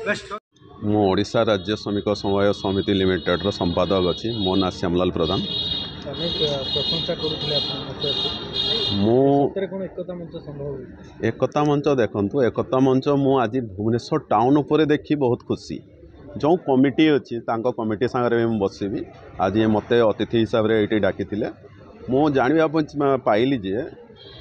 मु ओडिशा राज्य श्रमिक समवाय समिति लिमिटेड रो संपादक अच्छी मो ना श्यामलाल प्रधान। प्रशंसा एकता मंच देखु एकता मंच मु आज भुवनेश्वर टाउन उपर देखी बहुत खुशी। जो कमिटी अच्छी कमिटी सागर बसबी आज मत अतिथि हिसाब से ये डाकी मु जाना पाइली जे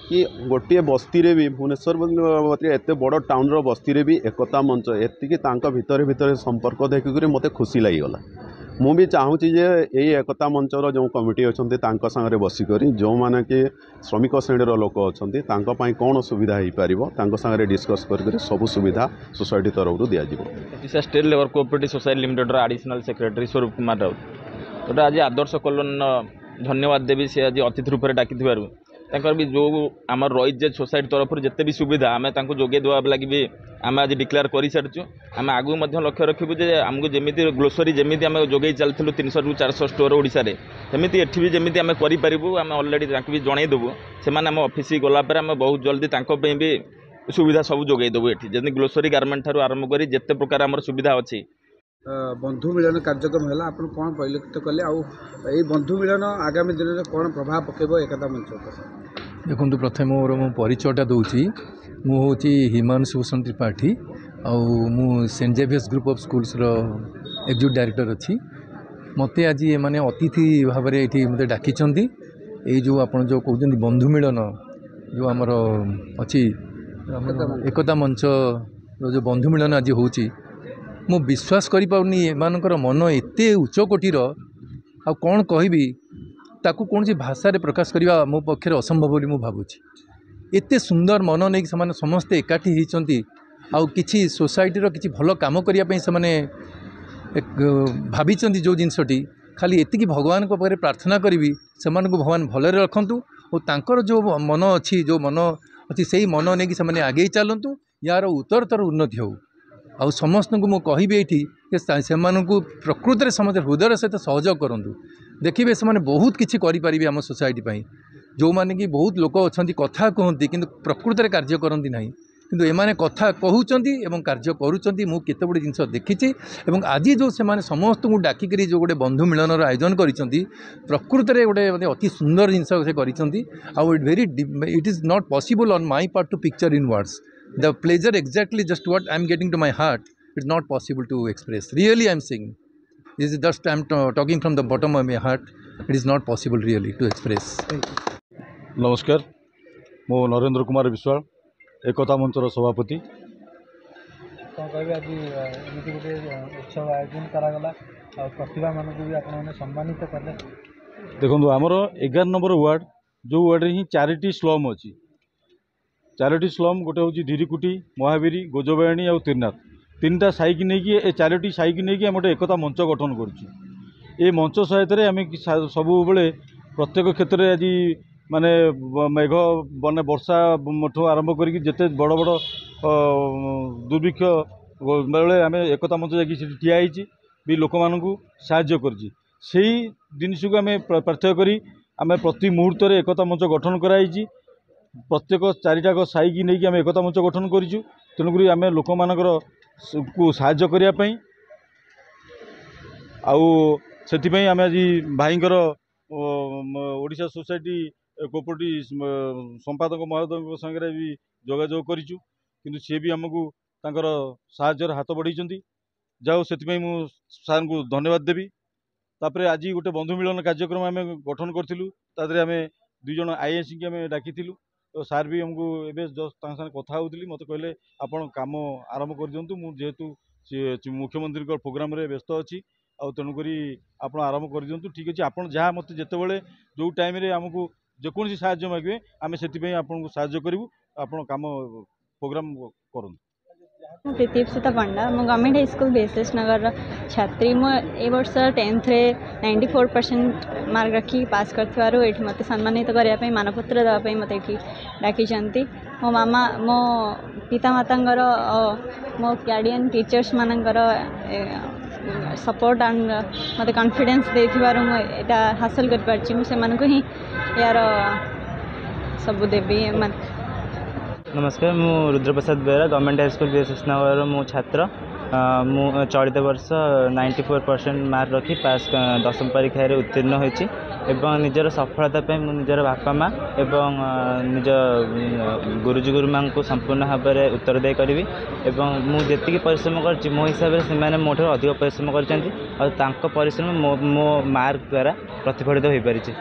कि गोटे बस्ती रे भी भुवनेश्वर एत बड़ टाउन रो बस्ती रे भी एकता मंच एति भितर भितर संपर्क देखिक मत खुशी लगिगला। मु भी चाहूँगी जे यही एकता मंचर जो कमिटी अच्छा सागर बसिक जो मैंने कि श्रमिक श्रेणीर लोक अच्छा कौन सुविधा हो पार सागर डिस्कस कर सब सुविधा सोसाइटी तरफ दिज्व। State labour cooperative society limited additional secretary Swarup Kumar Raut तो आज आदर्श कलोन धन्यवाद देवी से आज अतिथि रूप में डाकी भी जो आम रही सोसाइटी तरफ जिते भी सुविधा आम जोगे देवा लगे भी आम आज डिक्लेयर कर सारी आम आगू लक्ष्य रखू जे आमको जमी ग्लोसरी जमी आम जोगे चलूँ 300 ରୁ 400 स्टोर ओडिशा रे सेमिति एठी भी जमी आम करूँ आम अलरेडी भी जनईदेवु से आम ऑफिस गलापर आम बहुत जल्दी भी सुविधा सब जोगईदेवु ये जमी ग्लोसरी गारमेंट ठार आरंभ कर जिते प्रकार आम सुविधा अच्छी। बंधु मिलन कार्यक्रम है आप कौन परिलक्षित कले आई बंधु मिलन आगामी दिन में कौन प्रभाव पकेब एकता मंच देखो प्रथम मोर मो परिचयटा दूसरी मुझे हिमांशु भूषण त्रिपाठी आउ Saint Xavier's group of schools रो एग्जीक्यूटिव डायरेक्टर अच्छी मते आज ये माने अतिथि भाव में ये मत डाकी ये जो आप जो कहते बंधु मिलन जो आमर अच्छी एकता मंच जो बंधु मिलन आज हो मु विश्वास करिपाउनी एमानकर मन एते उच्च कोटीर आ कौन कहबी ताकू कौन सी भाषा रे प्रकाश करवा मो पक्षर असंभव बोली मु भावुची। एते सुंदर मन नहीं से समस्ते एकाठी होती आउ किछि सोसाइटी रो किछि भल काम करिया पई से माने भाभी जो जिनसटी खाली एतिकी भगवान को पारे प्रार्थना करी से भगवान भलरे रखंतु और तांकर जो मन अच्छी जो मन अच्छी से मन नहीं से आगे चलतु यार उत्तरतर उन्नति हो आउ समस्त को मुझे कहि से प्रकृत में समस्त हृदय सहित सहयोग करूँ देखिए से बहुत किसी करें आम सोसाइटी जो मैंने कि बहुत लोक अच्छा कथा कहती कि प्रकृत में कार्य करती ना किंतु एमाने कथा कहते एवं कार्य करुँच मु केते बड़ी जिनस देखी आज जो से समस्त को डाकिक जो गोटे बंधु मिलन आयोजन कर प्रकृत में गोटे अति सुंदर जिनस से it is not possible on my part two picture in words the pleasure exactly just what I am getting to my heart. It's not possible to express. Really I am saying this is just I am talking from the bottom of my heart. It is not possible really to express. नमस्कार मो नरेंद्र कुमार विश्वाल एकता मंचर सभापति। आज एमती गोटे उत्सव आयोजन करागला प्रतिभा मान भी आपने सम्मानित कले। देखो आमर 11 नंबर वार्ड जो वार्ड ही 4टी स्लम अच्छी 4टी स्लम गोटे हूँ धीरीकुटी महावीरी गोजबाणी और तिरनाथ 3टा साइक नहीं ए 4टी साइक नहीं आम गोटे एकता मंच गठन कर मंच सहायता आम सब बेले प्रत्येक क्षेत्र में आज माने मेघ बने वर्षा ठूँ आरंभ करते बड़ बड़ दुर्भिक्ष बेले आम एकता मंच जाकि ठिया भी लोक मानू साहाय्य कर जिनस को आम प्रार्थना करी आम प्रति मुहूर्त एकता मंच गठन कराई प्रत्येक 4टाक साइक नहीं आम एकता मंच गठन करूँ तेणुक आम लोक मानकर को साहाय्य करने आउ आम आज भाईंकर ओडिशा सोसाइटी कोऑपरेटिव संपादक महोदय संगे भी जोगाजोग करूँ किंतु सी भी आमको तांकर साहाय्यर हाथ बढ़ाई जाओ से सार को धन्यवाद देवी। तापर आज गोटे बंधु मिलन कार्यक्रम आम गठन करूँ आम 2 जन आईएएस की आम डाकी तो सार भी हमको एवं जस्ट कथा होती मत कहले आपण काम आरंभ कर दिंतु मुझे मुख्यमंत्री प्रोग्राम रे व्यस्त अच्छी आउ तेणुक आप आरंभ कर दिंतु ठीक अच्छे आप जहाँ मत जिते जो टाइम रे आमको जेकोसी साहाय्य मागे आम से आपको साहाय्य करूँ आप काम प्रोग्राम करूँ। प्रीतिप्सिता पंडा मु गवर्नमेंट हाई स्कूल बेसेस नगर छात्री मु ए वर्ष 10th रे 94% मार्क रखी पास करथिवारो एठी मते सम्मानित करिया पई मानपत्र देवा पई मते एठी डाकी चंती मो मामा मो पिता मातांगर मो गार्डियन टीचर्स मानंगर सपोर्ट एंड मते कॉन्फिडेंस देथिवारो मु एटा हासिल कर परछि मु से मानको ही यार सब देबी नमस्कार मु रुद्रप्रसाद बेरा गवर्नमेंट हाई स्कूल बीएसएस नगर मो छात्र ମୁଁ ଚଳିତ ବର୍ଷ 94% ମାର୍କ ରଖି ପାସ୍ ଦଶମ ପରୀକ୍ଷାରେ ଉତ୍ତୀର୍ଣ୍ଣ ହୋଇଛି ଏବଂ ନିଜର ସଫଳତା ପାଇଁ ମୁଁ ନିଜର ବାପା ମା ଏବଂ ନିଜ ଗୁରୁଜୀ ଗୁରୁମାଙ୍କୁ ସମ୍ପୂର୍ଣ୍ଣ ଭାବରେ ଉତ୍ତରଦାୟୀ କରିବି ଏବଂ ମୁଁ ଯେତିକି ପରିଶ୍ରମ କରିଛି ମୋ ହିସାବରେ ସେମାନେ ମୋ ଠାରୁ ଅଧିକ ପରିଶ୍ରମ କରିଛନ୍ତି ଆଉ ତାଙ୍କ ପରିଶ୍ରମ ମୋ ମାର୍କ ଦ୍ୱାରା ପ୍ରତିଫଳିତ ହୋଇପାରିଛି।